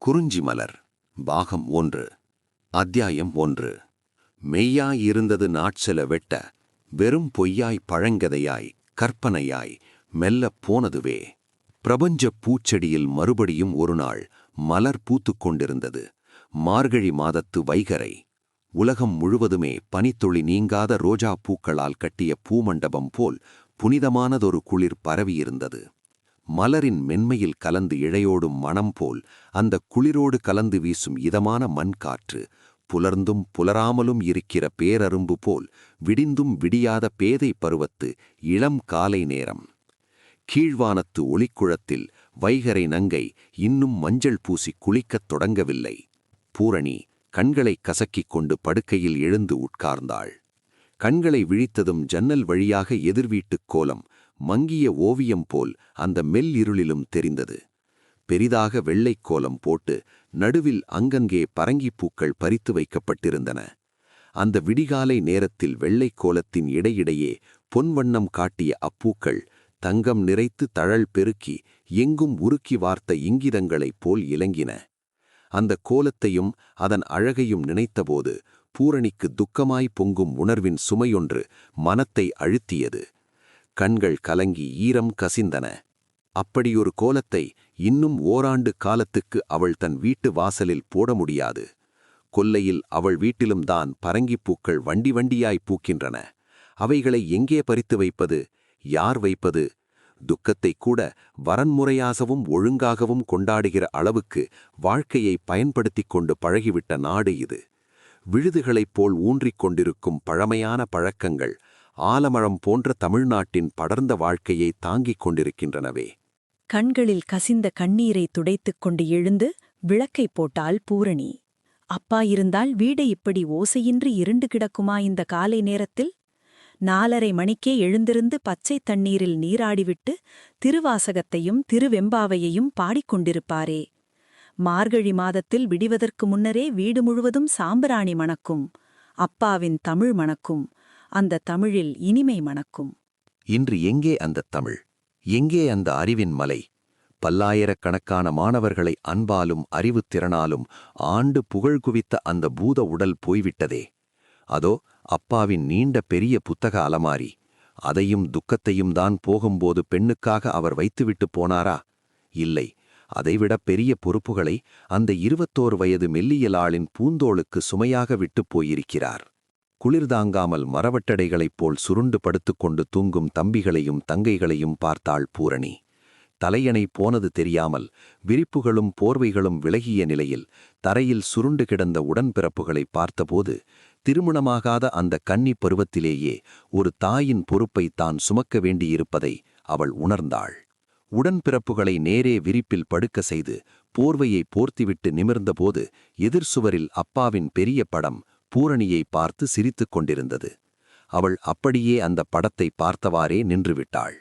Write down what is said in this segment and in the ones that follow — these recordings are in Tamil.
குறிஞ்சி மலர் பாகம் 1 அத்தியாயம் 1. மெய்யாயிருந்தது நாட்செல வெட்ட வெறும் பொய்யாய் பழங்கதையாய் கற்பனையாய் மெல்லப் போனதுவே. பிரபஞ்சப் பூச்செடியில் மறுபடியும் ஒரு நாள் மலர் பூத்துக் கொண்டிருந்தது. மார்கழி மாதத்து வைகரை. உலகம் முழுவதுமே பனித்துளி நீங்காத ரோஜா பூக்களால் கட்டிய பூமண்டபம் போல் புனிதமானதொரு குளிர் பரவியிருந்தது. மலரின் மென்மையில் கலந்து இழையோடும் மணம் போல் அந்த குளிரோடு கலந்து வீசும் இதமான மண் காற்று, புலர்ந்தும் புலராமலும் இருக்கிற பேரரும்பு போல் விடிந்தும் விடியாத பேதை பருவத்து இளம் காலை நேரம். கீழ்வானத்து ஒளிக்குழத்தில் வைகரை நங்கை இன்னும் மஞ்சள் பூசி குளிக்கத் தொடங்கவில்லை. பூரணி கண்களை கசக்கிக் கொண்டு படுக்கையில் எழுந்து உட்கார்ந்தாள். கண்களை விழித்ததும் ஜன்னல் வழியாக எதிர்வீட்டுக் கோலம் மங்கிய ஓவியம் போல் அந்த மெல்லிருளிலும் தெரிந்தது. பெரிதாக வெள்ளைக் கோலம் போட்டு நடுவில் அங்கங்கே பரங்கிப்பூக்கள் பறித்து வைக்கப்பட்டிருந்தன. அந்த விடிகாலை நேரத்தில் வெள்ளைக் கோலத்தின் இடையிடையே பொன்வண்ணம் காட்டிய அப்பூக்கள் தங்கம் நிறைத்து தழல் பெருக்கி எங்கும் உருக்கி வார்த்த இங்கிதங்களைப் போல் இலங்கின. அந்த கோலத்தையும் அதன் அழகையும் நினைத்தபோது பூரணிக்கு துக்கமாய் பொங்கும் உணர்வின் சுமையொன்று மனத்தை அழுத்தியது. கண்கள் கலங்கி ஈரம் கசிந்தன. அப்படியொரு கோலத்தை இன்னும் ஓராண்டு காலத்துக்கு அவள் தன் வீட்டு வாசலில் போட முடியாது. கொல்லையில் அவள் வீட்டிலும் தான் பரங்கிப்பூக்கள் வண்டி வண்டியாய் பூக்கின்றன. அவைகளை எங்கே பறித்து வைப்பது? யார் வைப்பது? துக்கத்தை கூட வரன்முறையாகவும் ஒழுங்காகவும் கொண்டாடுகிற அளவுக்கு வாழ்க்கையை பயன்படுத்திக் கொண்டு பழகிவிட்ட நாடு இது. விழுதுகளைப் போல் ஊன்றிக் கொண்டிருக்கும் பழமையான பழக்கங்கள் ஆலமரம் போன்ற தமிழ்நாட்டின் படர்ந்த வாழ்க்கையை தாங்கிக் கொண்டிருக்கின்றனவே. கண்களில் கசிந்த கண்ணீரை துடைத்துக் கொண்டு எழுந்து விளக்கை போட்டாள் பூரணி. அப்பா இருந்தால் வீடு இப்படி ஓசையின்றி இருண்டு கிடக்குமா இந்த காலை நேரத்தில்? 4:30 மணிக்கே எழுந்திருந்து பச்சை தண்ணீரில் நீராடிவிட்டு திருவாசகத்தையும் திருவெம்பாவையையும் பாடிக்கொண்டிருப்பாரே. மார்கழி மாதத்தில் விடிவதற்கு முன்னரே வீடு முழுவதும் சாம்பிராணி மணக்கும். அப்பாவின் தமிழ் மணக்கும். அந்த தமிழில் இனிமை மணக்கும். இன்று எங்கே அந்த தமிழ்? எங்கே அந்த அறிவின் மலை? பல்லாயிரக்கணக்கான மாணவர்களை அன்பாலும் அறிவுத்திறனாலும் ஆண்டு புகழ் குவித்த அந்த பூத உடல் போய்விட்டதே. அதோ அப்பாவின் நீண்ட பெரிய புத்தக அலமாரி. அதையும் துக்கத்தையும் தான் போகும்போது பெண்ணுக்காக அவர் வைத்துவிட்டு போனாரா? இல்லை, அதைவிட பெரிய பொறுப்புகளை அந்த 21 வயது மெல்லியலாளின் பூந்தோளுக்கு சுமையாக விட்டுப் போயிருக்கிறார். குளிர்தாங்காமல் மரவட்டடைகளைப் போல் சுருண்டு படுத்துக்கொண்டு தூங்கும் தம்பிகளையும் தங்கைகளையும் பார்த்தாள் பூரணி. தலையணை போனது தெரியாமல் விரிப்புகளும் போர்வைகளும் விலகிய நிலையில் தரையில் சுருண்டு கிடந்த உடன்பிறப்புகளை பார்த்தபோது திருமணமாகாத அந்த கன்னி பருவத்திலேயே ஒரு தாயின் பொறுப்பை தான் சுமக்க வேண்டியிருப்பதை அவள் உணர்ந்தாள். உடன்பிறப்புகளை நேரே விரிப்பில் படுக்க செய்து போர்வையை போர்த்திவிட்டு நிமிர்ந்தபோது எதிர்சுவரில் அப்பாவின் பெரிய படம் பூரணியை பார்த்து சிரித்துக் கொண்டிருந்தது. அவள் அப்படியே அந்த படத்தை பார்த்தவாறே நின்றுவிட்டாள்.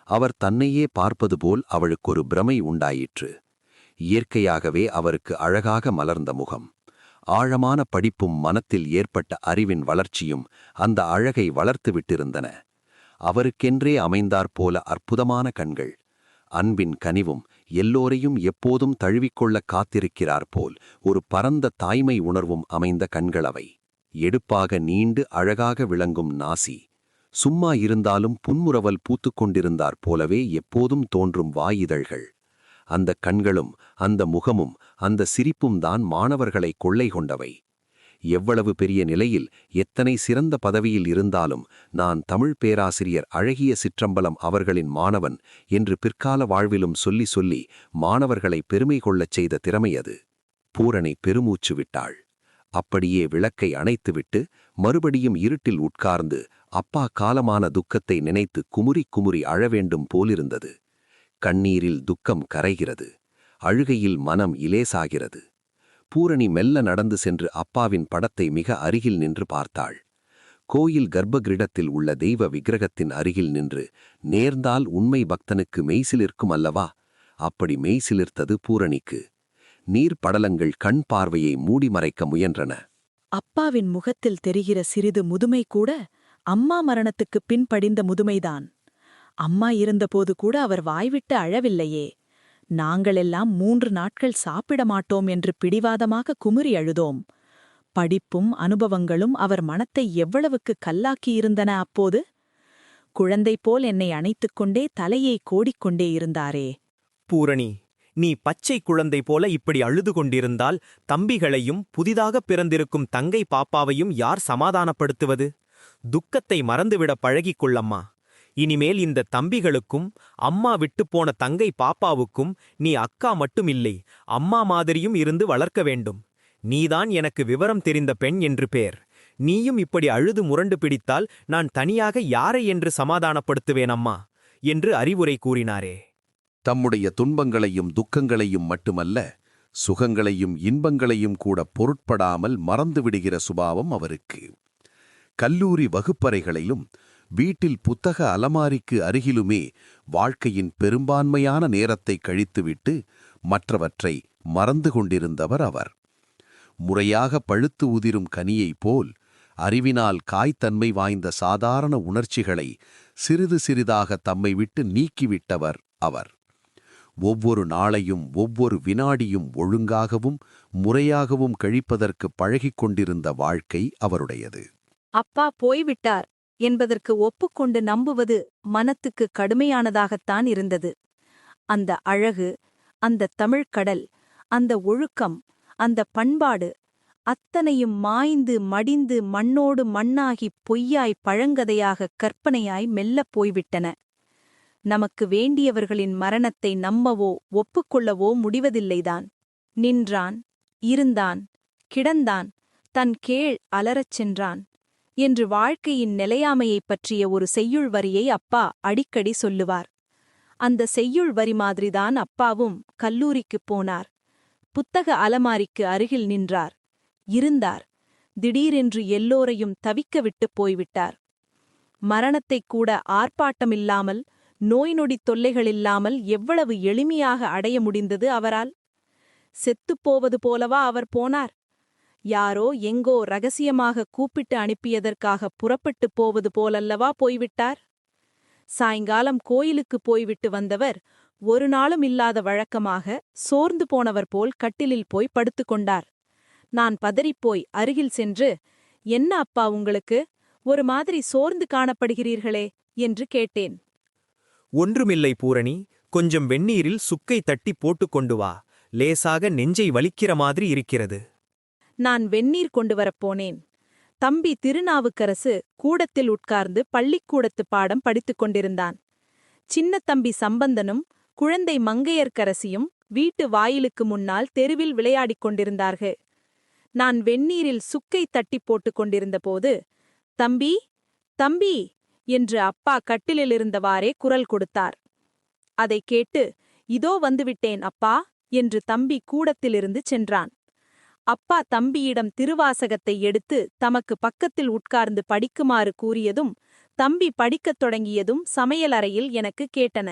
அவர் தன்னையே பார்ப்பது போல் அவளுக்கொரு பிரமை உண்டாயிற்று. இயற்கையாகவே அவருக்கு அழகாக மலர்ந்த முகம், ஆழமான படிப்பும் மனத்தில் ஏற்பட்ட அறிவின் வளர்ச்சியும் அந்த அழகை வளர்த்து விட்டிருந்தன. அவருக்கென்றே அமைந்தாற்போல அற்புதமான கண்கள், அன்பின் கனிவும் எல்லோரையும் எப்போதும் தழுவிக்கொள்ள காத்திருக்கிறார் போல் ஒரு பரந்த தாய்மை உணர்வும் அமைந்த கண்களவை. எடுப்பாக நீண்டு அழகாக விளங்கும் நாசி, சும்மா இருந்தாலும் புன்முறவல் பூத்துக்கொண்டிருந்தார் போலவே எப்போதும் தோன்றும் வாயிதழ்கள். அந்த கண்களும் அந்த முகமும் அந்த சிரிப்பும் தான் மாணவர்களை கொள்ளை கொண்டவை. எவ்வளவு பெரிய நிலையில் எத்தனை சிறந்த பதவியில் இருந்தாலும் நான் தமிழ் பேராசிரியர் அழகிய சிற்றம்பலம் அவர்களின் மாணவன் என்று பிற்கால வாழ்விலும் சொல்லி சொல்லி மாணவர்களை பெருமை கொள்ளச் செய்த திறமை அது. பூரணி பெருமூச்சு விட்டாள். அப்படியே விளக்கை அணைத்துவிட்டு மறுபடியும் இருட்டில் உட்கார்ந்து அப்பா காலமான துக்கத்தை நினைத்து குமுறி குமுறி அழவேண்டும் போலிருந்தது. கண்ணீரில் துக்கம் கரைகிறது, அழுகையில் மனம் இலேசாகிறது. பூரணி மெல்ல நடந்து சென்று அப்பாவின் படத்தை மிக அருகில் நின்று பார்த்தாள். கோயில் கர்ப்பகிரீடத்தில் உள்ள தெய்வ விக்கிரகத்தின் அருகில் நின்று நேர்ந்தால் உண்மை பக்தனுக்கு மெய்சிலிருக்கும் அல்லவா? அப்படி மெய்சிலிர்த்தது பூரணிக்கு. நீர்ப்படலங்கள் கண் பார்வையை மூடி மறைக்க முயன்றன. அப்பாவின் முகத்தில் தெரிகிற சிறிது முதுமை கூட அம்மா மரணத்துக்குப் பின் படிந்த முதுமைதான். அம்மா இருந்தபோது கூட அவர் வாய்விட்டு அழவில்லையே. நாங்களெல்லாம் 3 நாட்கள் சாப்பிட மாட்டோம் என்று பிடிவாதமாக குமுறி அழுதோம். படிப்பும் அனுபவங்களும் அவர் மனத்தை எவ்வளவுக்கு கல்லாக்கியிருந்தன அப்போது. குழந்தை போல் என்னை அணைத்துக் கொண்டே தலையை கோடிக்கொண்டே இருந்தாரே. பூரணி, நீ பச்சை குழந்தை போல இப்படி அழுது கொண்டிருந்தால் தம்பிகளையும் புதிதாக பிறந்திருக்கும் தங்கை பாப்பாவையும் யார் சமாதானப்படுத்துவது? துக்கத்தை மறந்துவிட பழகிக் கொள்ளம்மா. இனிமேல் இந்த தம்பிகளுக்கும் அம்மா விட்டுப்போன தங்கை பாப்பாவுக்கும் நீ அக்கா மட்டுமில்லை, அம்மா மாதிரியும் இருந்து வளர்க்க வேண்டும். நீதான் எனக்கு விவரம் தெரிந்த பெண் என்று பேர். நீயும் இப்படி அழுது முரண்டு பிடித்தால் நான் தனியாக யாரை என்று சமாதானப்படுத்துவேன் அம்மா என்று அறிவுரை கூறினாரே. தம்முடைய துன்பங்களையும் துக்கங்களையும் மட்டுமல்ல, சுகங்களையும் இன்பங்களையும் கூட பொருட்படாமல் மறந்துவிடுகிற சுபாவம் அவருக்கு. கல்லூரி வகுப்பறைகளிலும் வீட்டில் புத்தக அலமாரிக்கு அருகிலுமே வாழ்க்கையின் பெரும்பான்மையான நேரத்தை கழித்துவிட்டு மற்றவற்றை மறந்து கொண்டிருந்தவர் அவர். முறையாக பழுத்து உதிரும் கனியைப் போல் அறிவினால் காய்த்தன்மை வாய்ந்த சாதாரண உணர்ச்சிகளை சிறிது சிறிதாக தம்மை விட்டு நீக்கிவிட்டவர் அவர். ஒவ்வொரு நாளையும் ஒவ்வொரு வினாடியும் ஒழுங்காகவும் முறையாகவும் கழிப்பதற்கு பழகிக் கொண்டிருந்த வாழ்க்கை அவருடையது. அப்பா போய்விட்டார் என்பதற்கு ஒப்புக்கொண்டு நம்புவது மனத்துக்கு கடுமையானதாகத்தான் இருந்தது. அந்த அழகு, அந்த தமிழ்க்கடல், அந்த ஒழுக்கம், அந்த பண்பாடு அத்தனையும் மாய்ந்து மடிந்து மண்ணோடு மண்ணாகிப் பொய்யாய் பழங்கதையாக கற்பனையாய் மெல்லப் போய்விட்டன. நமக்கு வேண்டியவர்களின் மரணத்தை நம்பவோ ஒப்புக்கொள்ளவோ முடிவதில்லைதான். நின்றான், இருந்தான், கிடந்தான், தன் கேள் அலறச் சென்றான் என்று வாழ்க்கையின் நிலையாமையைப் பற்றிய ஒரு செய்யுள் வரியை அப்பா அடிக்கடி சொல்லுவார். அந்த செய்யுள் வரி மாதிரிதான் அப்பாவும் கல்லூரிக்குப் போனார். புத்தக அலமாரிக்கு அருகில் நின்றார், இருந்தார். திடீரென்று எல்லோரையும் தவிக்க விட்டுப் போய்விட்டார். மரணத்தைக் கூட ஆர்ப்பாட்டமில்லாமல், நோய் நொடித் தொல்லைகளில்லாமல் எவ்வளவு எளிமையாக அடைய முடிந்தது அவரால்? செத்துப்போவது போலவா அவர் போனார்? யாரோ எங்கோ ரகசியமாக கூப்பிட்டு அனுப்பியதற்காக புறப்பட்டுப் போவது போலல்லவா போய்விட்டார்? சாயங்காலம் கோயிலுக்குப் போய்விட்டு வந்தவர் ஒரு நாளும் இல்லாத வழக்கமாக சோர்ந்து போனவர் போல் கட்டிலில் போய் படுத்துக்கொண்டார். நான் பதறிப்போய் அருகில் சென்று, என்ன அப்பா உங்களுக்கு, ஒரு மாதிரி சோர்ந்து காணப்படுகிறீர்களே என்று கேட்டேன். ஒன்றுமில்லை பூரணி, கொஞ்சம் வெந்நீரில் சுக்கை தட்டி போட்டுக்கொண்டு வா, லேசாக நெஞ்சை வலிக்கிற மாதிரி இருக்கிறது. நான் வெந்நீர் கொண்டு வரப்போனேன். தம்பி திருநாவுக்கரசு கூடத்தில் உட்கார்ந்து பள்ளிக்கூடத்து பாடம் படித்துக் கொண்டிருந்தான். சின்ன தம்பி சம்பந்தனும் குழந்தை மங்கையர்க்கரசியும் வீட்டு வாயிலுக்கு முன்னால் தெருவில் விளையாடிக் கொண்டிருந்தார்கள். நான் வெந்நீரில் சுக்கை தட்டி போட்டுக் கொண்டிருந்தபோது, தம்பி, தம்பி என்று அப்பா கட்டிலிலிருந்தவாறே குரல் கொடுத்தார். அதைக் கேட்டு, இதோ வந்துவிட்டேன் அப்பா என்று தம்பி கூடத்திலிருந்து சென்றான். அப்பா தம்பியிடம் திருவாசகத்தை எடுத்து தமக்கு பக்கத்தில் உட்கார்ந்து படிக்குமாறு கூறியதும் தம்பி படிக்கத் தொடங்கியதும் சமையலறையில் எனக்கு கேட்டன.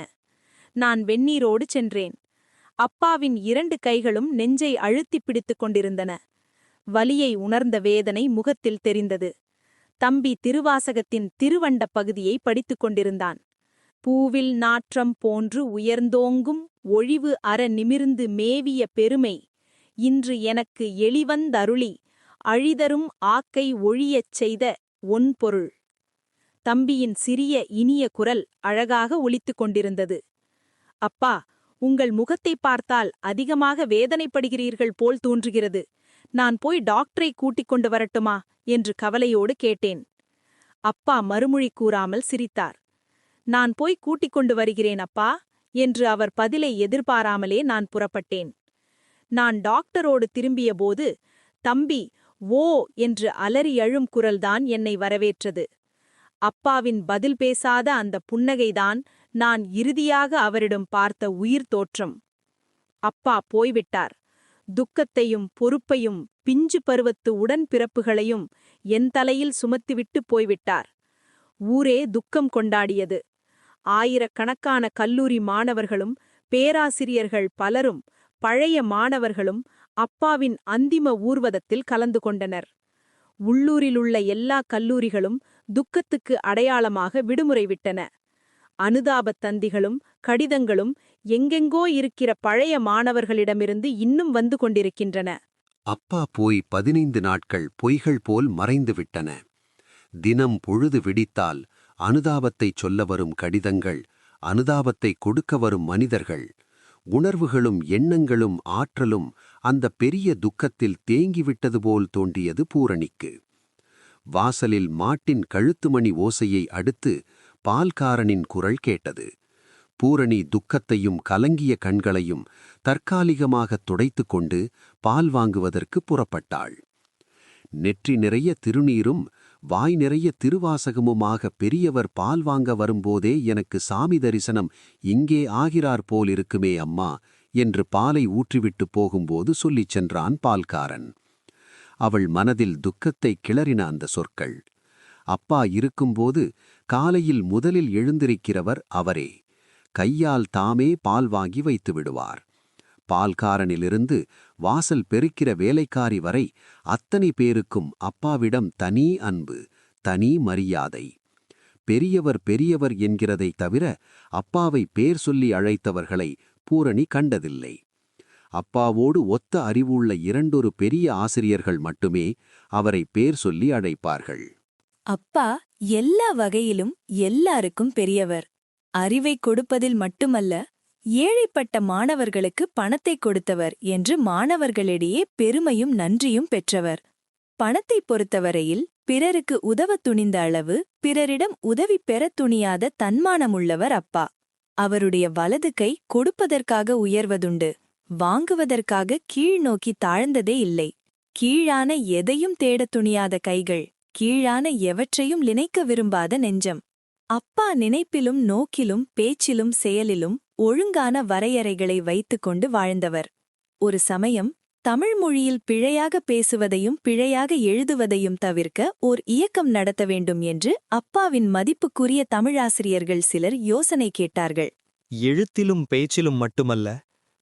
நான் வெந்நீரோடு சென்றேன். அப்பாவின் 2 கைகளும் நெஞ்சை அழுத்திப் பிடித்துக் கொண்டிருந்தன. வலியை உணர்ந்த வேதனை முகத்தில் தெரிந்தது. தம்பி திருவாசகத்தின் திருவண்டப் பகுதியை படித்துக் கொண்டிருந்தான். பூவில் நாற்றம் போன்று உயர்ந்தோங்கும் ஒழிவு அற நிமிர்ந்து மேவிய பெருமை இன்று எனக்கு எளிவந்தருளி அழிதரும் ஆக்கை ஒழியச் செய்த ஒன்பொருள். தம்பியின் சிறிய இனிய குரல் அழகாக ஒலித்துக் கொண்டிருந்தது. அப்பா, உங்கள் முகத்தை பார்த்தால் அதிகமாக வேதனைப்படுகிறீர்கள் போல் தோன்றுகிறது. நான் போய் டாக்டரை கூட்டிக் கொண்டு வரட்டுமா என்று கவலையோடு கேட்டேன். அப்பா மறுமொழி கூறாமல் சிரித்தார். நான் போய் கூட்டிக் கொண்டு வருகிறேன் அப்பா என்று அவர் பதிலை எதிர்பாராமலே நான் புறப்பட்டேன். நான் டாக்டரோடு திரும்பியபோது தம்பி ஓ என்று அலறி அழும் குரல்தான் என்னை வரவேற்றது. அப்பாவின் பதில் பேசாத அந்த புன்னகைதான் நான் இறுதியாக அவரிடம் பார்த்த உயிர் தோற்றம். அப்பா போய்விட்டார். துக்கத்தையும் பொறுப்பையும் பிஞ்சு பருவத்து உடன்பிறப்புகளையும் என் தலையில் சுமத்திவிட்டு போய்விட்டார். ஊரே துக்கம் கொண்டாடியது. ஆயிரக்கணக்கான கல்லூரி மாணவர்களும் பேராசிரியர்கள் பலரும் பழைய மாணவர்களும் அப்பாவின் அந்திம ஊர்வதத்தில் கலந்து கொண்டனர். உள்ளூரிலுள்ள எல்லா கல்லூரிகளும் துக்கத்துக்கு அடையாளமாக விடுமுறை விட்டன. அனுதாபத் தந்திகளும் கடிதங்களும் எங்கெங்கோ இருக்கிற பழைய மாணவர்களிடமிருந்து இன்னும் வந்து கொண்டிருக்கின்றன. அப்பா போய் 15 நாட்கள் பொய்கள் போல் மறைந்துவிட்டன. தினம் பொழுது விடித்தால் அனுதாபத்தைச் சொல்ல வரும் கடிதங்கள், அனுதாபத்தை கொடுக்க வரும் மனிதர்கள், உணர்வுகளும் எண்ணங்களும் ஆற்றலும் அந்த பெரிய துக்கத்தில் தேங்கிவிட்டது போல் தோன்றியது பூரணிக்கு. வாசலில் மாட்டின் கழுத்துமணி ஓசையை அடுத்து பால்காரனின் குரல் கேட்டது. பூரணி துக்கத்தையும் கலங்கிய கண்களையும் தற்காலிகமாகத் துடைத்து கொண்டு பால் வாங்குவதற்கு புறப்பட்டாள். நெற்றி நிறைய திருநீரும் வாய் நிறைய திருவாசகமுமாக பெரியவர் பால் வாங்க வரும்போதே எனக்கு சாமி தரிசனம் இங்கே ஆகிறார் போலிருக்குமே அம்மா என்று பாலை ஊற்றிவிட்டு போகும்போது சொல்லிச் சென்றான் பால்காரன். அவள் மனதில் துக்கத்தை கிளறின அந்த சொற்கள். அப்பா இருக்கும்போது காலையில் முதலில் எழுந்திருக்கிறவர் அவரே. கையால் தாமே பால் வாங்கி வைத்து விடுவார். பால்காரனிலிருந்து வாசல் பெருக்கிற வேலைக்காரி வரை அத்தனை பேருக்கும் அப்பாவிடம் தனி அன்பு, தனி மரியாதை. பெரியவர் பெரியவர் என்கிறதை தவிர அப்பாவை பேர் சொல்லி அழைத்தவர்களை பூரணி கண்டதில்லை. அப்பாவோடு ஒத்த அறிவுள்ள 2 பெரிய ஆசிரியர்கள் மட்டுமே அவரை பேர் சொல்லி அழைப்பார்கள். அப்பா எல்லா வகையிலும் எல்லாருக்கும் பெரியவர். அறிவை கொடுப்பதில் மட்டுமல்ல, ஏழைப்பட்ட மாணவர்களுக்கு பணத்தை கொடுத்தவர் என்று மாணவர்களிடையே பெருமையும் நன்றியும் பெற்றவர். பணத்தை பொறுத்தவரையில் பிறருக்கு உதவத் துணிந்த அளவு பிறரிடம் உதவி பெறத் துணியாத தன்மானமுள்ளவர் அப்பா. அவருடைய வலது கை கொடுப்பதற்காக உயர்வதுண்டு, வாங்குவதற்காக கீழ் நோக்கி தாழ்ந்ததே இல்லை. கீழான எதையும் தேடத் துணியாத கைகள், கீழான எவற்றையும் நினைக்க விரும்பாத நெஞ்சம். அப்பா நினைப்பிலும் நோக்கிலும் பேச்சிலும் செயலிலும் ஒழுங்கான வரையறைகளை வைத்துக்கொண்டு வாழ்ந்தவர். ஒரு சமயம் தமிழ் மொழியில் பிழையாக பேசுவதையும் பிழையாக எழுதுவதையும் தவிர்க்க ஓர் இயக்கம் நடத்த வேண்டும் என்று அப்பாவின் மதிப்புக்குரிய தமிழாசிரியர்கள் சிலர் யோசனை கேட்டார்கள். எழுத்திலும் பேச்சிலும் மட்டுமல்ல,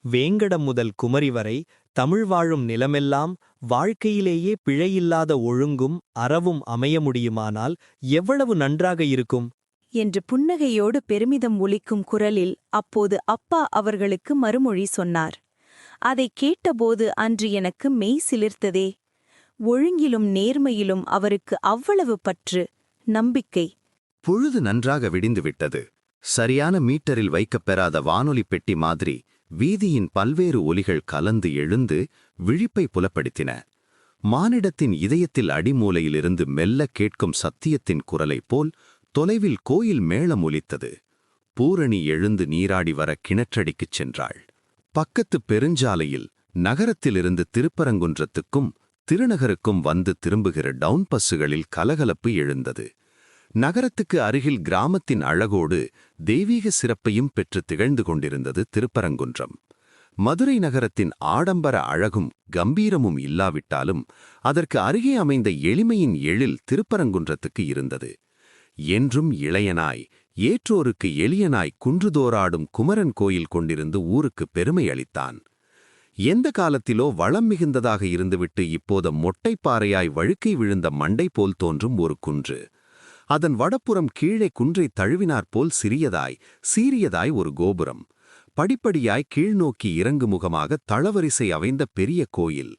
வேங்கடம் முதல் குமரி வரை தமிழ் வாழும் நிலமெல்லாம் வாழ்க்கையிலேயே பிழையில்லாத ஒழுங்கும் அறவும் அமைய முடியுமானால் எவ்வளவு நன்றாக இருக்கும் என்று புன்னகையோடு பெருமிதம் ஒலிக்கும் குரலில் அப்போது அப்பா அவர்களுக்கு மறுமொழி சொன்னார். அதைக் கேட்டபோது அன்று எனக்கு மெய் சிலிர்த்ததே. ஒழுங்கிலும் நேர்மையிலும் அவருக்கு அவ்வளவு பற்று, நம்பிக்கை. பொழுது நன்றாக விடிந்துவிட்டது. சரியான மீட்டரில் வைக்கப்பெறாத வானொலி பெட்டி மாதிரி வீதியின் பல்வேறு ஒலிகள் கலந்து எழுந்து விழிப்பை புலப்படுத்தின. மானிடத்தின் இதயத்தில் அடிமூலையிலிருந்து மெல்ல கேட்கும் சத்தியத்தின் குரலைப் போல் தொலைவில் கோயில் மேளம் ஒலித்தது. பூரணி எழுந்து நீராடி வர கிணற்றடிக்குச் சென்றாள். பக்கத்து பெருஞ்சாலையில் நகரத்திலிருந்து திருப்பரங்குன்றத்துக்கும் திருநகருக்கும் வந்து திரும்புகிற டவுன் பஸ்ஸுகளில் கலகலப்பு எழுந்தது. நகரத்துக்கு அருகில் கிராமத்தின் அழகோடு தெய்வீக சிறப்பையும் பெற்று திகழ்ந்து கொண்டிருந்தது திருப்பரங்குன்றம். மதுரை நகரத்தின் ஆடம்பர அழகும் கம்பீரமும் இல்லாவிட்டாலும் அதற்கு அருகே அமைந்த எளிமையின் எழில் திருப்பரங்குன்றத்துக்கு இருந்தது. என்றும் இளையனாய், ஏற்றோருக்கு எளியனாய் குன்றுதோறாடும் குமரன் கோயில் கொண்டிருந்து ஊருக்கு பெருமை அளித்தான். எந்த காலத்திலோ வளம் மிகுந்ததாக இருந்துவிட்டு இப்போது மொட்டைப்பாறையாய் வழுக்கை விழுந்த மண்டை போல் தோன்றும் ஒரு குன்று. அதன் வடப்புறம் கீழே குன்றை தழுவினாற்போல் சீரியதாய் ஒரு கோபுரம். படிப்படியாய் கீழ்நோக்கி இறங்குமுகமாக தளவரிசை அமைந்த பெரிய கோயில்.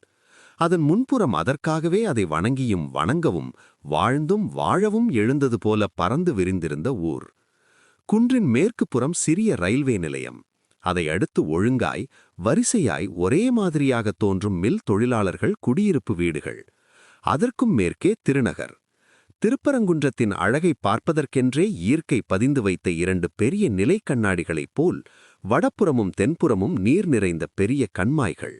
அதன் முன்புறம் அதற்காகவே அதை வணங்கியும் வணங்கவும் வாழ்ந்தும் வாழவும் எழுந்தது போல பறந்து விரிந்திருந்த ஊர். குன்றின் மேற்கு புறம் சிறிய ரயில்வே நிலையம். அதை அடுத்து ஒழுங்காய் வரிசையாய் ஒரே மாதிரியாக தோன்றும் மில் தொழிலாளர்கள் குடியிருப்பு வீடுகள். அதற்கும் மேற்கே திருநகர். திருப்பரங்குன்றத்தின் அழகை பார்ப்பதற்கென்றே இயற்கை பதிந்து வைத்த 2 பெரிய நிலை கண்ணாடிகளைப் போல் வடப்புறமும் தென்புறமும் நீர் நிறைந்த பெரிய கண்மாய்கள்.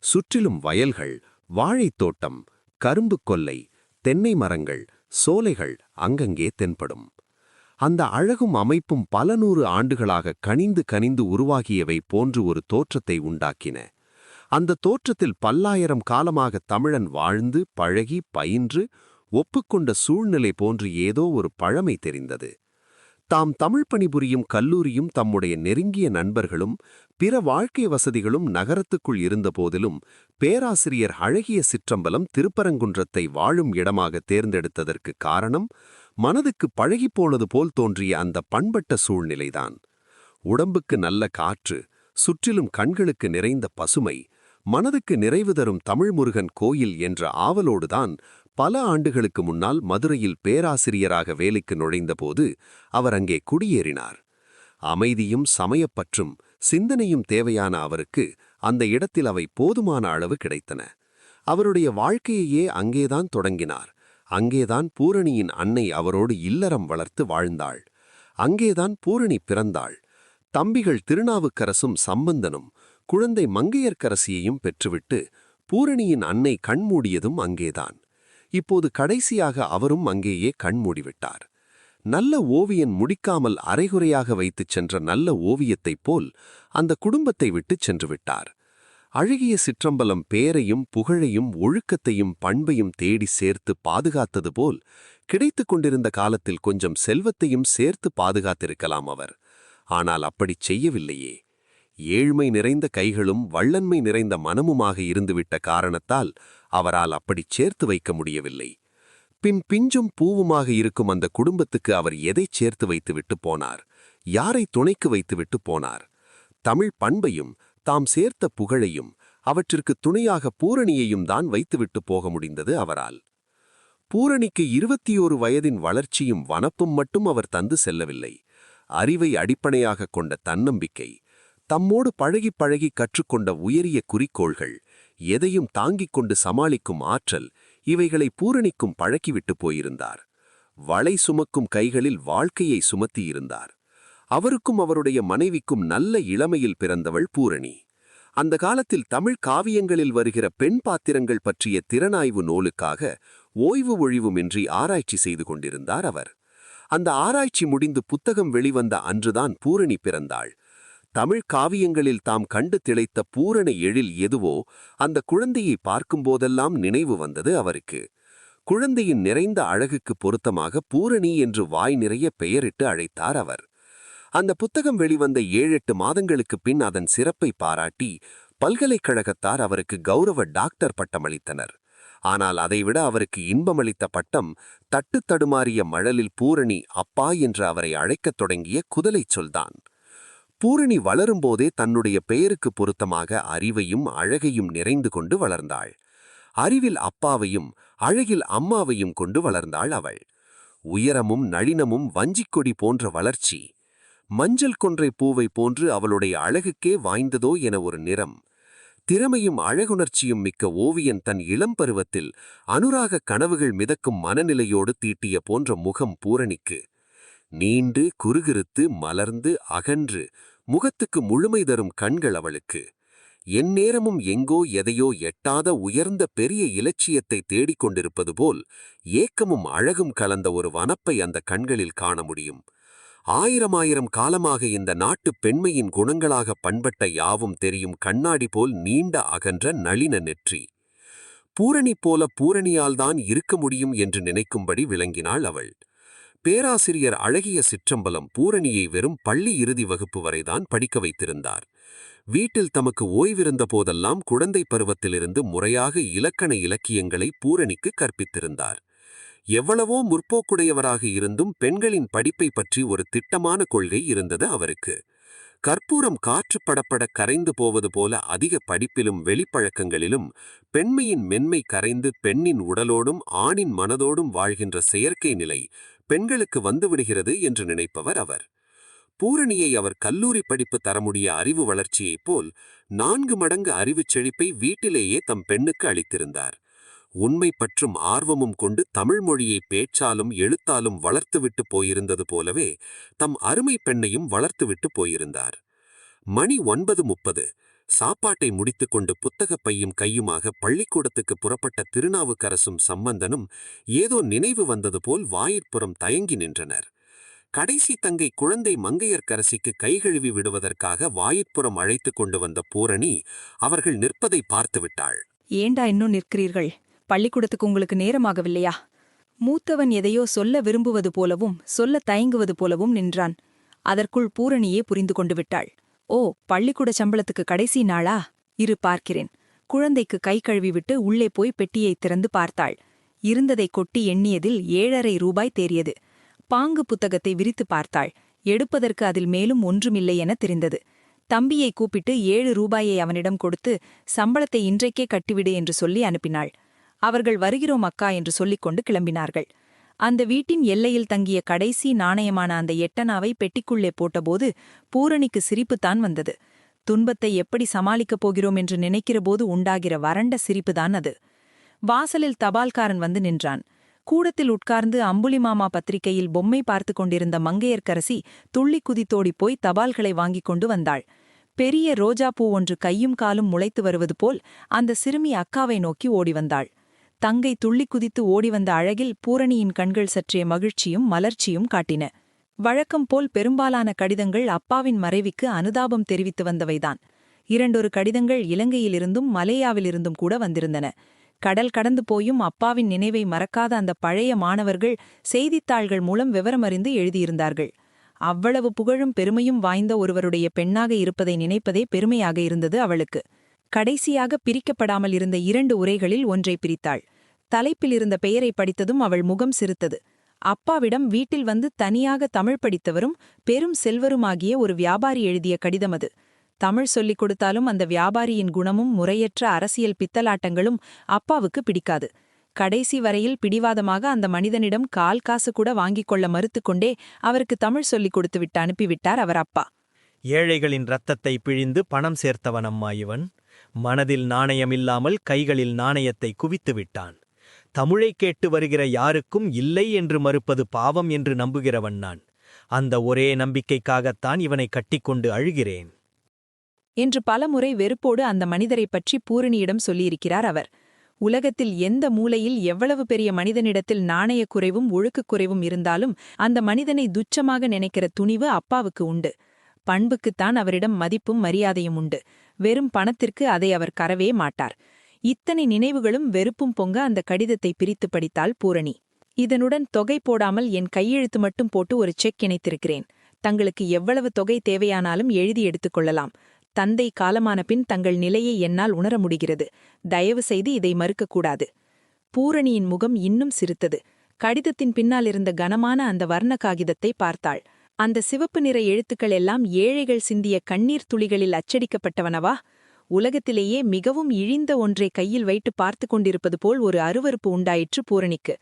சுற்றிலும் வயல்கள், வாழைத்தோட்டம், கரும்பு கொல்லை, தென்னை மரங்கள், சோலைகள் அங்கங்கே தென்படும். அந்த அழகும் அமைப்பும் பல 100 ஆண்டுகளாக கனிந்து உருவாகியவை போன்று ஒரு தோற்றத்தை உண்டாக்கின. அந்த தோற்றத்தில் பல்லாயிரம் காலமாக தமிழன் வாழ்ந்து பழகி பயின்று ஒப்புக்கொண்ட சூழ்நிலை போன்று ஏதோ ஒரு பழமை தெரிந்தது. தாம் தமிழ் பணிபுரியும் கல்லூரியும் தம்முடைய நெருங்கிய நண்பர்களும் பிற வாழ்க்கை வசதிகளும் நகரத்துக்குள் இருந்தபோதிலும் பேராசிரியர் அழகிய சிற்றம்பலம் திருப்பரங்குன்றத்தை வாழும் இடமாக தேர்ந்தெடுத்ததற்கு காரணம் மனதுக்கு பழகிப்போனது போல் தோன்றிய அந்த பண்பட்ட சூழ்நிலைதான். உடம்புக்கு நல்ல காற்று, சுற்றிலும் கண்களுக்கு நிறைந்த பசுமை, மனதுக்கு நிறைவு தரும் தமிழ்முருகன் கோயில் என்ற ஆவலோடுதான் பல ஆண்டுகளுக்கு முன்னால் மதுரையில் பேராசிரியராக வேலைக்கு நுழைந்தபோது அவர் அங்கே குடியேறினார். அமைதியும் சமயப்பற்றும் சிந்தனையும் தேவையான அவருக்கு அந்த இடத்தில் அவை போதுமான அளவு கிடைத்தன. அவருடைய வாழ்க்கையையே அங்கேதான் தொடங்கினார். அங்கேதான் பூரணியின் அன்னை அவரோடு இல்லறம் வளர்த்து வாழ்ந்தாள். அங்கேதான் பூரணி பிறந்தாள். தம்பிகள் திருநாவுக்கரசும் சம்பந்தனும் குழந்தை மங்கையர்க்கரசியையும் பெற்றுவிட்டு பூரணியின் அன்னை கண்மூடியதும் அங்கேதான். இப்போது கடைசியாக அவரும் அங்கேயே கண்மூடிவிட்டார். நல்ல ஓவியன் முடிக்காமல் அரைகுறையாக வைத்துச் சென்ற நல்ல ஓவியத்தைப் போல் அந்த குடும்பத்தை விட்டுச் சென்று விட்டார். அழகிய சிற்றம்பலம் பேரையும் புகழையும் ஒழுக்கத்தையும் பண்பையும் தேடி சேர்த்து பாதுகாத்தது போல் கிடைத்துக் கொண்டிருந்த காலத்தில் கொஞ்சம் செல்வத்தையும் சேர்த்து பாதுகாத்திருக்கலாம் அவர். ஆனால் அப்படிச் செய்யவில்லையே. ஏழ்மை நிறைந்த கைகளும் வள்ளன்மை நிறைந்த மனமுமாக இருந்துவிட்ட காரணத்தால் அவரால் அப்படிச் சேர்த்து வைக்க முடியவில்லை. பின் பிஞ்சும் பூவுமாக இருக்கும் அந்த குடும்பத்துக்கு அவர் எதைச் சேர்த்து வைத்துவிட்டு போனார்? யாரை துணைக்கு வைத்துவிட்டு போனார்? தமிழ் பண்பையும் தாம் சேர்த்த புகழையும் அவற்றிற்கு துணையாக பூரணியையும் தான் வைத்துவிட்டு போக முடிந்தது அவரால். பூரணிக்கு 21 வயதின் வளர்ச்சியும் வனப்பும் மட்டும் அவர் தந்து செல்லவில்லை. அறிவை அடிப்படையாக கொண்ட தன்னம்பிக்கை, தம்மோடு பழகி பழகி கற்றுக்கொண்ட உயரிய குறிக்கோள்கள், எதையும் தாங்கிக் கொண்டு சமாளிக்கும் ஆற்றல், இவைகளை பூரணிக்கும் பழக்கிவிட்டு போயிருந்தார். வளை சுமக்கும் கைகளில் வாழ்க்கையை சுமத்தியிருந்தார். அவருக்கும் அவருடைய மனைவிக்கும் நல்ல இளமையில் பிறந்தவள் பூரணி. அந்த காலத்தில் தமிழ் காவியங்களில் வருகிற பெண் பாத்திரங்கள் பற்றிய திறனாய்வு நூலுக்காக ஓய்வு ஒழிவுமின்றி ஆராய்ச்சி செய்து கொண்டிருந்தார் அவர். அந்த ஆராய்ச்சி முடிந்து புத்தகம் வெளிவந்த அன்றுதான் பூரணி பிறந்தாள். தமிழ் காவியங்களில் தாம் கண்டு திளைத்த பூரண எழில் எதுவோ அந்த குழந்தையை பார்க்கும்போதெல்லாம் நினைவு வந்தது அவருக்கு. குழந்தையின் நிறைந்த அழகுக்கு பொருத்தமாக பூரணி என்று வாய் நிறைய பெயரிட்டு அழைத்தார் அவர். அந்த புத்தகம் வெளிவந்த 7-8 மாதங்களுக்குப் பின் அதன் சிறப்பை பாராட்டி பல்கலைக்கழகத்தார் அவருக்கு கௌரவ டாக்டர் பட்டமளித்தனர். ஆனால் அதைவிட அவருக்கு இன்பமளித்த பட்டம் தட்டு தடுமாறிய மழலில் பூரணி அப்பா என்று அவரை அழைக்கத் தொடங்கிய குதலைச் சொல்தான். பூரணி வளரும்போதே தன்னுடைய பெயருக்கு பொருத்தமாக அறிவையும் அழகையும் நிறைந்து கொண்டு வளர்ந்தாள். அறிவில் அப்பாவையும் அழகில் அம்மாவையும் கொண்டு வளர்ந்தாள் அவள். உயரமும் நளினமும் வஞ்சிக்கொடி போன்ற வளர்ச்சி, மஞ்சள் கொன்றை பூவை போன்று அவளுடைய அழகுக்கே வாய்ந்ததோ என ஒரு நிறம். திறமையும் அழகுணர்ச்சியும் மிக்க ஓவியன் தன் இளம்பருவத்தில் அனுராக கனவுகள் மிதக்கும் மனநிலையோடு தீட்டிய போன்ற முகம் பூரணிக்கு. நீண்டு குறுகிறுத்து மலர்ந்து அகன்று முகத்துக்கு முழுமை தரும் கண்கள் அவளுக்கு. எந்நேரமும் எங்கோ எதையோ எட்டாத உயர்ந்த பெரிய இலட்சியத்தை தேடிக்கொண்டிருப்பது போல் ஏக்கமும் அழகும் கலந்த ஒரு வனப்பை அந்த கண்களில் காண முடியும். 1000 காலமாக இந்த நாட்டுப் பெண்மையின் குணங்களாக பண்பட்ட யாவும் தெரியும் கண்ணாடி போல் நீண்ட அகன்ற நளின நெற்றி. பூரணி போல பூரணியால்தான் இருக்க முடியும் என்று நினைக்கும்படி விளங்கினாள் அவள். பேராசிரியர் அழகிய சிற்றம்பலம் பூரணியை வெறும் பள்ளி இறுதி வகுப்பு வரைதான் படிக்க வைத்திருந்தார். வீட்டில் தமக்கு ஓய்விருந்த போதெல்லாம் குழந்தை பருவத்திலிருந்து முறையாக இலக்கண இலக்கியங்களை பூரணிக்கு கற்பித்திருந்தார். எவ்வளவோ முற்போக்குடையவராக இருந்தும் பெண்களின் படிப்பை பற்றி ஒரு திட்டமான கொள்கை இருந்தது அவருக்கு. கற்பூரம் காற்று படப்பட கரைந்து போவது போல அதிக படிப்பிலும் வெளிப்பழக்கங்களிலும் பெண்மையின் மென்மை கரைந்து பெண்ணின் உடலோடும் ஆணின் மனதோடும் வாழ்கின்ற செயற்கை நிலை பெண்களுக்கு வந்துவிடுகிறது என்று நினைப்பவர் அவர். பூரணியை அவர் கல்லூரி படிப்பு தரமுடிய அறிவு வளர்ச்சியைப் போல் 4 மடங்கு அறிவுச் செழிப்பை வீட்டிலேயே தம் பெண்ணுக்கு அளித்திருந்தார். உண்மை பற்றும் ஆர்வமும் கொண்டு தமிழ் மொழியை பேச்சாலும் எழுத்தாலும் வளர்த்துவிட்டு போயிருந்தது போலவே தம் அருமை பெண்ணையும் வளர்த்துவிட்டு போயிருந்தார். மணி 9:30. சாப்பாட்டை முடித்துக்கொண்டு புத்தகப் பையும் கையுமாக பள்ளிக்கூடத்துக்கு புறப்பட்ட திருநாவுக்கரசும் சம்பந்தனும் ஏதோ நினைவு வந்தது போல் வாயிற்புறம் தயங்கி நின்றனர். கடைசி தங்கை குழந்தை மங்கையர்க்கரசிக்கு கைகழுவி விடுவதற்காக வாயிற்புறம் அழைத்து கொண்டு வந்த பூரணி அவர்கள் நிற்பதை பார்த்துவிட்டாள். ஏண்டா இன்னும் நிற்கிறீர்கள்? பள்ளிக்கூடத்துக்கு உங்களுக்கு நேரமாகவில்லையா? மூத்தவன் எதையோ சொல்ல விரும்புவது போலவும் சொல்ல தயங்குவது போலவும் நின்றான். அதற்குள் பூரணியே புரிந்து கொண்டு விட்டாள். ஓ, பள்ளிக்கூட சம்பளத்துக்கு கடைசி நாளா? இரு பார்க்கிறேன். குழந்தைக்கு கை கழுவிவிட்டு உள்ளே போய் பெட்டியை திறந்து பார்த்தாள். இருந்ததை கொட்டி எண்ணியதில் 7.5 ரூபாய் தேறியது. பாங்கு புத்தகத்தை விரித்து பார்த்தாள். எடுப்பதற்கு அதில் மேலும் ஒன்றுமில்லை என தெரிந்தது. தம்பியை கூப்பிட்டு 7 ரூபாயை அவனிடம் கொடுத்து, சம்பளத்தை இன்றைக்கே கட்டிவிடு என்று சொல்லி அனுப்பினாள். அவர்கள் வருகிறோம் அக்கா என்று சொல்லிக்கொண்டு கிளம்பினார்கள். அந்த வீட்டின் எல்லையில் தங்கிய கடைசி நாணயமான அந்த 8 பெட்டிக்குள்ளே போட்டபோது பூரணிக்கு சிரிப்புத்தான் வந்தது. துன்பத்தை எப்படி சமாளிக்கப் போகிறோம் என்று நினைக்கிறபோது உண்டாகிற வறண்ட சிரிப்புதான் அது. வாசலில் தபால்காரன் வந்து நின்றான். கூடத்தில் உட்கார்ந்து அம்புலிமாமா பத்திரிகையில் பொம்மை பார்த்து கொண்டிருந்த மங்கையர்க்கரசி துள்ளி குதித்தோடி போய் தபால்களை வாங்கிக் கொண்டு வந்தாள். பெரிய ரோஜாப்பூ ஒன்று கையும் காலும் முளைத்து வருவது போல் அந்த சிறுமி அக்காவை நோக்கி ஓடி வந்தாள். தங்கை துள்ளி குதித்து ஓடிவந்த அழகில் பூரணியின் கண்கள் சற்றே மகிழ்ச்சியும் மலர்ச்சியும் காட்டின. வழக்கம் போல் பெரும்பாலான கடிதங்கள் அப்பாவின் மறைவுக்கு அனுதாபம் தெரிவித்து வந்தவைதான். 2 கடிதங்கள் இலங்கையிலிருந்தும் மலேயாவிலிருந்தும் கூட வந்திருந்தன. கடல் கடந்து போயும் அப்பாவின் நினைவை மறக்காத அந்த பழைய மாணவர்கள் செய்தித்தாள்கள் மூலம் விவரமறிந்து எழுதியிருந்தார்கள். அவ்வளவு புகழும் பெருமையும் வாய்ந்த ஒருவருடைய பெண்ணாக இருப்பதை நினைப்பதே பெருமையாக இருந்தது அவளுக்கு. கடைசியாக பிரிக்கப்படாமல் இருந்த 2 உரைகளில் ஒன்றை பிரித்தாள். தலைப்பில் இருந்த பெயரை படித்ததும் அவள் முகம் சிரித்தது. அப்பாவிடம் வீட்டில் வந்து தனியாக தமிழ் படித்தவரும் பெரும் செல்வருமாகிய ஒரு வியாபாரி எழுதிய கடிதம் அது. தமிழ் சொல்லிக் கொடுத்தாலும் அந்த வியாபாரியின் குணமும் முறையற்ற அரசியல் பித்தலாட்டங்களும் அப்பாவுக்கு பிடிக்காது. கடைசி வரையில் பிடிவாதமாக அந்த மனிதனிடம் கால் காசு கூட வாங்கிக் கொள்ள மறுத்துக்கொண்டே அவருக்கு தமிழ் சொல்லிக் கொடுத்துவிட்டு அனுப்பிவிட்டார் அவர் அப்பா. ஏழைகளின் இரத்தத்தை பிழிந்து பணம் சேர்த்தவனம்மா இவன். மனதில் நாணயமில்லாமல் கைகளில் நாணயத்தை குவித்து விட்டான். தமிழை கேட்டு வருகிற யாருக்கும் இல்லை என்று மறுப்பது பாவம் என்று நம்புகிறவன் நான். அந்த ஒரே நம்பிக்கைக்காகத்தான் இவனை கட்டிக்கொண்டு அழுகிறேன் என்று பலமுறை வெறுப்போடு அந்த மனிதரைப் பற்றி பூரணியிடம் சொல்லியிருக்கிறார் அவர். உலகத்தில் எந்த மூலையில் எவ்வளவு பெரிய மனிதனிடத்தில் நாணயக் குறைவும் ஒழுக்குக் குறைவும் இருந்தாலும் அந்த மனிதனை துச்சமாக நினைக்கிற துணிவு அப்பாவுக்கு உண்டு. பண்புக்குத்தான் அவரிடம் மதிப்பும் மரியாதையும் உண்டு. வெறும் பணத்திற்கு அதை அவர் கரவே மாட்டார். இத்தனை நினைவுகளும் வெறுப்பும் பொங்க அந்த கடிதத்தை பிரித்து படித்தாள் பூரணி. இதனுடன் தொகை போடாமல் என் கையெழுத்து மட்டும் போட்டு ஒரு செக் இணைத்திருக்கிறேன். தங்களுக்கு எவ்வளவு தொகை தேவையானாலும் எழுதி எடுத்துக்கொள்ளலாம். தந்தை காலமான பின் தங்கள் நிலையை என்னால் உணர முடிகிறது. தயவு செய்து இதை மறுக்கக்கூடாது. பூரணியின் முகம் இன்னும் சிரித்தது. கடிதத்தின் பின்னால் இருந்த கனமான அந்த வர்ண காகிதத்தை பார்த்தாள். அந்த சிவப்பு நிற எழுத்துக்கள் எல்லாம் ஏழைகள் சிந்திய கண்ணீர் துளிகளில் அச்சடிக்கப்பட்டவனவா? உலகத்திலேயே மிகவும் இழிந்த ஒன்றை கையில் வைத்து பார்த்து கொண்டிருப்பது போல் ஒரு அருவருப்பு உண்டாயிற்று பூரணிக்கு.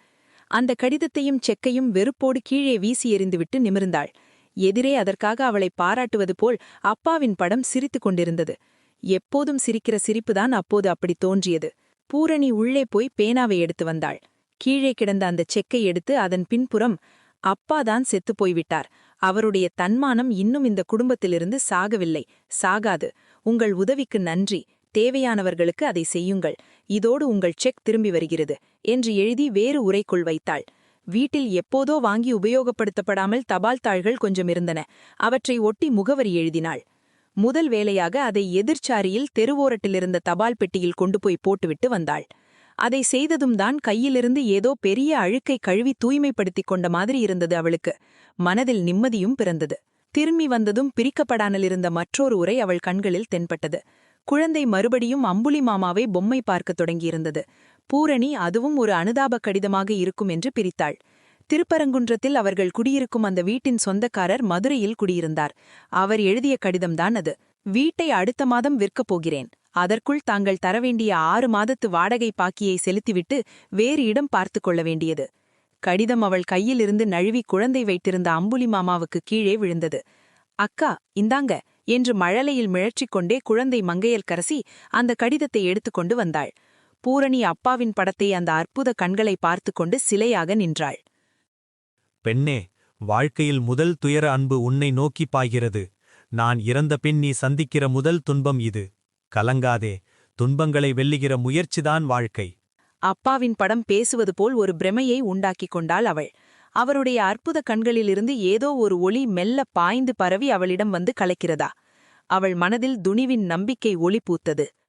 அந்த கடிதத்தையும் செக்கையும் வெறுப்போடு கீழே வீசி எறிந்துவிட்டு நிமிர்ந்தாள். எதிரே அதற்காக அவளை பாராட்டுவது போல் அப்பாவின் படம் சிரித்துக் கொண்டிருந்தது. எப்போதும் சிரிக்கிற சிரிப்புதான் அப்போது அப்படி தோன்றியது. பூரணி உள்ளே போய் பேனாவை எடுத்து வந்தாள். கீழே கிடந்த அந்த செக்கை எடுத்து அதன் பின்புறம், அப்பாதான் செத்துப் போய்விட்டார். அவருடைய தன்மானம் இன்னும் இந்த குடும்பத்திலிருந்து சாகவில்லை, சாகாது. உங்கள் உதவிக்கு நன்றி. தேவையானவர்களுக்கு அதை செய்யுங்கள். இதோடு உங்கள் செக் திரும்பி வருகிறது என்று எழுதி வேறு உரைக்குள் வைத்தாள். வீட்டில் எப்போதோ வாங்கி உபயோகப்படுத்தப்படாமல் தபால்தாள்கள் கொஞ்சம் இருந்தன. அவற்றை ஒட்டி முகவரி எழுதினாள். முதல் வேலையாக அதை எதிர்ச்சாரியில் தெருவோரட்டிலிருந்த தபால் பெட்டியில் கொண்டு போய் போட்டுவிட்டு வந்தாள். அதை செய்ததும் தான் கையிலிருந்து ஏதோ பெரிய அழுக்கை கழுவி தூய்மைப்படுத்திக் கொண்ட மாதிரி இருந்தது அவளுக்கு. மனதில் நிம்மதியும் பிறந்தது. திரும்பி வந்ததும் பிரிக்கப்படாமலிருந்த மற்றொரு உரை அவள் கண்களில் தென்பட்டது. குழந்தை மறுபடியும் அம்புலிமாமாவை பொம்மை பார்க்கத் தொடங்கியிருந்தது. பூரணி அதுவும் ஒரு அனுதாப கடிதமாக இருக்கும் என்று பிரித்தாள். திருப்பரங்குன்றத்தில் அவர்கள் குடியிருக்கும் அந்த வீட்டின் சொந்தக்காரர் மதுரையில் குடியிருந்தார். அவர் எழுதிய கடிதம்தான் அது. வீட்டை அடுத்த மாதம் விற்கப் போகிறேன். அதற்குள் தாங்கள் தரவேண்டிய 6 மாதத்து வாடகை பாக்கியை செலுத்திவிட்டு வேறு இடம் பார்த்து கொள்ள வேண்டியது. கடிதம் அவள் கையிலிருந்து நழுவி குழந்தை வைத்திருந்த அம்புலிமாமாவுக்கு கீழே விழுந்தது. அக்கா, இந்தாங்க என்று மழலையில் மிழற்றிக்கொண்டே குழந்தை மங்கையர்க்கரசி அந்த கடிதத்தை எடுத்துக்கொண்டு வந்தாள். பூரணி அப்பாவின் படத்தை அந்த அற்புத கண்களை பார்த்து கொண்டு சிலையாக நின்றாள். பெண்ணே, வாழ்க்கையில் முதல் துயர அன்பு உன்னை நோக்கி பாய்கிறது. நான் இறந்த பின் நீ சந்திக்கிற முதல் துன்பம் இது. கலங்காதே, துன்பங்களை வெல்லுகிற முயற்சிதான் வாழ்க்கை. அப்பாவின் படம் பேசுவது போல் ஒரு பிரமையை உண்டாக்கிக் கொண்டாள் அவள். அவருடைய அற்புத கண்களிலிருந்து ஏதோ ஒரு ஒளி மெல்ல பாய்ந்து பரவி அவளிடம் வந்து கலக்கிறதா? அவள் மனதில் துணிவின் நம்பிக்கை ஒளி பூத்தது.